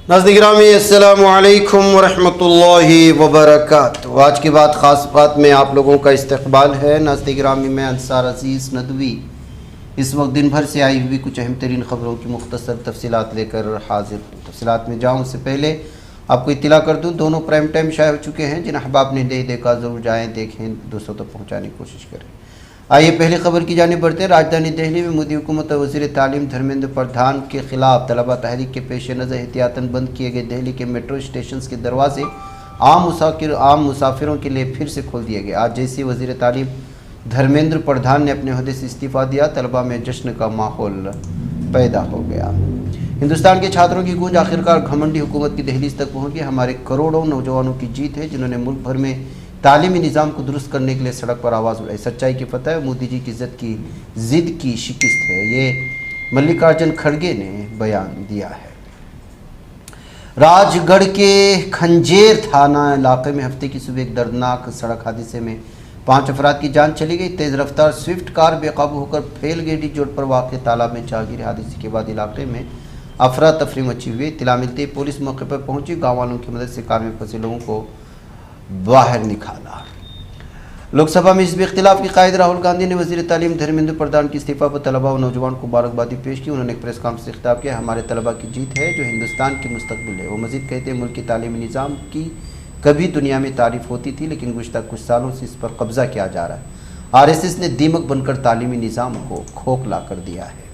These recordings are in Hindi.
नाज़रीन गिरामी अस्सलामु अलैकुम वरहमतुल्लाहि वबरकातुहू। आज की बात ख़ास बात में आप लोगों का इस्तकबाल है। नाज़रीन गिरामी मैं अंसार अज़ीज़ नदवी इस वक्त दिन भर से आई हुई कुछ अहम तरीन ख़बरों की मुख्तसर तफसीलात लेकर हाजिर हूँ। तफसीलात में जाऊँ उससे पहले आपको इत्तला कर दूँ, दोनों प्राइम टाइम शाये हो चुके हैं। जिन अहबाब ने नहीं देखा ज़रूर जाएँ, देखें, दूसरों तक पहुँचाने की कोशिश करें। आइए पहली खबर की जानिब बढ़ते हैं। राजधानी दिल्ली में मोदी हुकूमत और वज़ीर तालीम धर्मेंद्र प्रधान के खिलाफ तलबा तहरीक के पेश नज़र एहतियातन बंद किए गए दिल्ली के मेट्रो स्टेशन के दरवाजे आम मुसाफिरों के लिए फिर से खोल दिए गए। आज जैसे वज़ीर तालीम धर्मेंद्र प्रधान ने अपने ओहदे से इस्तीफ़ा दिया, तलबा में जश्न का माहौल पैदा हो गया। हिंदुस्तान के छात्रों की गूंज आखिरकार घमंडी हुकूमत की दहलीज तक पहुँच गई। हमारे करोड़ों नौजवानों की जीत है जिन्होंने मुल्क भर में तालीमी निज़ाम को दुरुस्त करने के लिए सड़क पर आवाज़ उठाई। सच्चाई की फतह है, मोदी जी की ज़िद की शिकस्त है, ये मल्लिकार्जुन खड़गे ने बयान दिया है। राजगढ़ के खंजेर थाना इलाके में हफ्ते की सुबह एक दर्दनाक सड़क हादसे में 5 अफराद की जान चली गई। तेज़ रफ्तार स्विफ्ट कार बेकाबू होकर फेलगेडी जोड़ पर वाक़ तालाब में जा गिरी। हादसे के बाद इलाके में अफरा तफरी मची हुई। इत्तला मिलते ही पुलिस मौके पर पहुंची, गाँव वालों की मदद से कार में फंसे लोगों को बाहर निकाला। लोकसभा में हिज़्ब इख्तिलाफ के कायद राहुल गांधी ने वज़ीर तालीम धर्मेंद्र प्रधान की इस्तीफ़ा पर तलबा और नौजवान को मुबारकबादी पेश की। उन्होंने एक प्रेस कॉन्फ्रेंस से खिताब किया, हमारे तलबा की जीत है जो हिंदुस्तान की मुस्तकबिल है। वो मज़ीद कहते हैं, मुल्क की तालीमी निज़ाम की कभी दुनिया में तारीफ़ होती थी, लेकिन गुज़श्ता कुछ सालों से इस पर कब्ज़ा किया जा रहा है। RSS ने दीमक बनकर तालीमी निज़ाम को खोखला कर दिया है।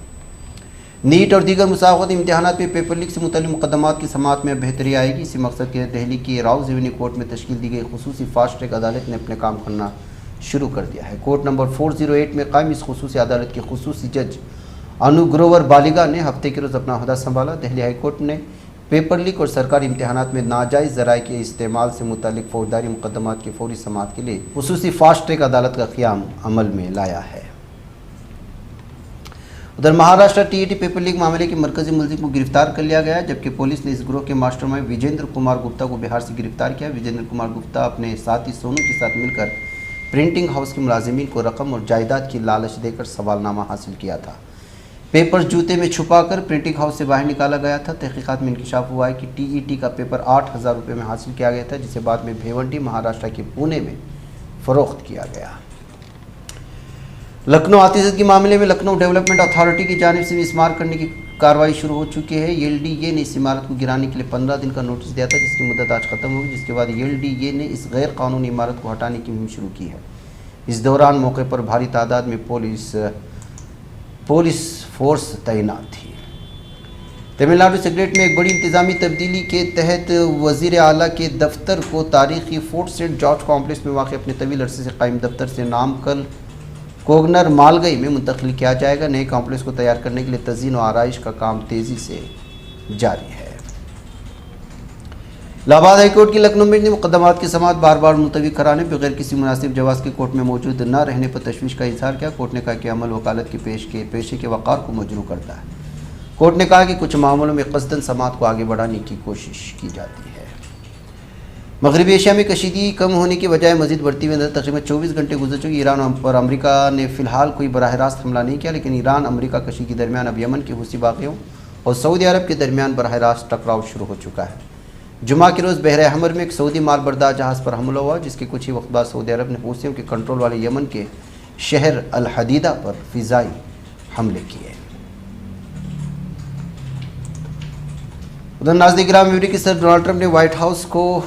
नीट और दीगर मुसावकती इम्तहानात में पेपर लीक से मुतल्लिक़ मुकदमात की समाअत में बेहतरी आएगी। इसी मकसद के दिल्ली की राउज़ एवेन्यू कोर्ट में तश्कील दी गई खुसूसी फास्ट ट्रैक अदालत ने अपने काम करना शुरू कर दिया है। कोर्ट नंबर 408 में कायम इस खुसूसी अदालत के खुसूसी जज अनुग्रोवर बालिगा ने हफ्ते के रोज़ अपना ओहदा संभाला। दिल्ली हाई कोर्ट ने पेपर लीक और सरकारी इम्तहानात में नाजायज़ ज़राए के इस्तेमाल से मुतल्लिक़ फौजदारी मुकदमात की फौरी समाअत के लिए खुसूसी फास्ट ट्रैक अदालत का क़याम अमल में लाया है। उधर महाराष्ट्र TET पेपर लीक मामले के मरकजी मुलजिम को गिरफ्तार कर लिया गया, जबकि पुलिस ने इस ग्रोह के मास्टरमाइंड विजेंद्र कुमार गुप्ता को बिहार से गिरफ्तार किया। विजेंद्र कुमार गुप्ता अपने साथी सोनू के साथ मिलकर प्रिंटिंग हाउस के मुलाजिमीन को रकम और जायदाद की लालच देकर सवालनामा हासिल किया था। पेपर जूते में छुपाकर प्रिंटिंग हाउस से बाहर निकाला गया था। तहकीकात में इंकशाफ हुआ है कि TET का पेपर 8,000 रुपये में हासिल किया गया था, जिसे बाद में भेवंडी महाराष्ट्र के पुणे में फ़रोख्त किया गया। लखनऊ आतिशबाजी के मामले में लखनऊ डेवलपमेंट अथॉरिटी की जानिब से मिसमार करने की कार्रवाई शुरू हो चुकी है। LDA ने इस इमारत को गिराने के लिए 15 दिन का नोटिस दिया था, जिसकी मुद्दत आज ख़त्म होगी, जिसके बाद LDA ने इस गैर कानूनी इमारत को हटाने की मुहिम शुरू की है। इस दौरान मौके पर भारी तादाद में पुलिस फोर्स तैनात थी। तमिलनाडु सिगरेट में एक बड़ी इंतजामी तब्दीली के तहत वज़ीर आला के दफ्तर को तारीखी फोर्ट सेंट जॉर्ज कॉम्प्लेक्स में वाक़ अपने तवील अरसे से कायम दफ्तर से नामकल कोगनर मालगई में मुंतकिल किया जाएगा। नए कॉम्प्लेक्स को तैयार करने के लिए तज़ीन और आराइश का काम तेज़ी से जारी है। इलाहाबाद हाईकोर्ट की लखनऊ में मुकदमात की समाअत बार बार मुलतवी कराने बगैर किसी मुनासिब जवाज़ के कोर्ट में मौजूद न रहने पर तशवीश का इजहार किया। कोर्ट ने कहा कि अमल वकालत के पेशे के वक़ार को मजरू करता है। कोर्ट ने कहा कि कुछ मामलों में क़स्दन समाअत को आगे बढ़ाने की कोशिश की जाती है। मगरबी एशिया में कशीदगी कम होने की बजाय मजीद बढ़ती हुई नज़र तकरीबन 24 घंटे गुजर चुके। ईरान और अमेरिका ने फ़िलहाल कोई बराह रास्त हमला नहीं किया, लेकिन ईरान अमेरिका कशी के दरमियान अब यमन के हूसी बागियों और सऊदी अरब के दरमियान बराह रास्त टकराव शुरू हो चुका है। जुमा के रोज़ बहर हमर में एक सऊदी माल बरदार जहाज़ पर हमला हुआ, जिसके कुछ ही वक्त बाद सऊदी अरब ने हूसियों के कंट्रोल वाले यमन के शहर अल हदीदा पर फ़िज़ाई हमले किए। उधर नाज़रीन गिरामी, अमेरिकी सदर डोनाल्ड ट्रंप ने व्हाइट हाउस को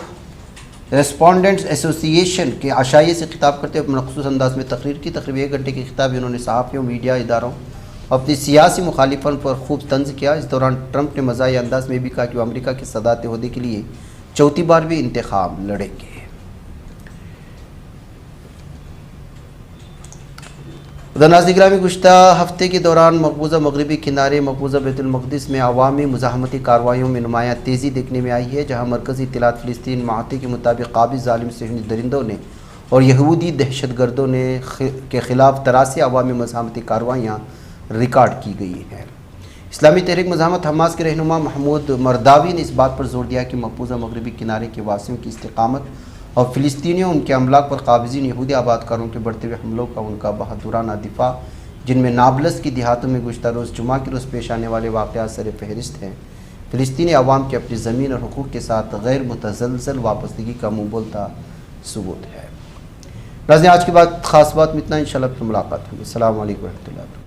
रेस्पोंडेंट्स एसोसिएशन के आशाइये से खिताब करते हुए मखसूस अंदाज में तकरीर की। तकरीबन 1 घंटे की खिताब उन्होंने सहाफ़ियों, मीडिया इदारों और अपनी सियासी मुखालिफन पर खूब तंज किया। इस दौरान ट्रंप ने मज़ाही अंदाज में भी कहा कि वो अमेरिका के सदारती ओहदे के लिए चौथी बार भी इंतखाब लड़ेंगे। उधर नाज़रीन गिरामी, गुज़श्ता हफ्ते के दौरान मकबूजा मगरबी किनारे मकबूजा बैतुल मक़दिस में अवामी मुज़ाहमती कार्रवाइयों में नुमायाँ तेज़ी देखने में आई है, जहाँ मरकज़ी इत्तलात फ़िलिस्तीन माहते के मुताबिक काबिज़ ज़ालिम सहनी दरिंदों ने और यहूदी दहशतगर्दों ने के ख़िलाफ़ 83 अवामी मुज़ाहमती कार्रवाइयाँ रिकॉर्ड की गई हैं। इस्लामी तहरीक मुज़ाहमत हमास के रहनुमा महमूद मरदावी ने इस बात पर जोर दिया कि मकबूजा मगरबी किनारे के वासियों की इस्तिक़ामत और फ़िलिस्तीनियों उनके अमलाक पर काबिज़ीन यहूदी आबादकारों के बढ़ते हुए हमलों का उनका बहादुराना दिफा, जिनमें नाबलस की देहातों में गुज़श्ता रोज़ जुमा के रोज़ पेश आने वाले वाक़यात सर फहरिस्त हैं, फ़िलिस्तीनी अवाम की अपनी ज़मीन और हुकूक के साथ गैर मुतज़लज़ल वापसगी का मुँह बोलता सबूत है। नाज़रीन, आज की बात ख़ास बात में इतना, इंशाअल्लाह फिर मुलाकात होगी। अस्सलामु अलैकुम रहमतुल्लाह।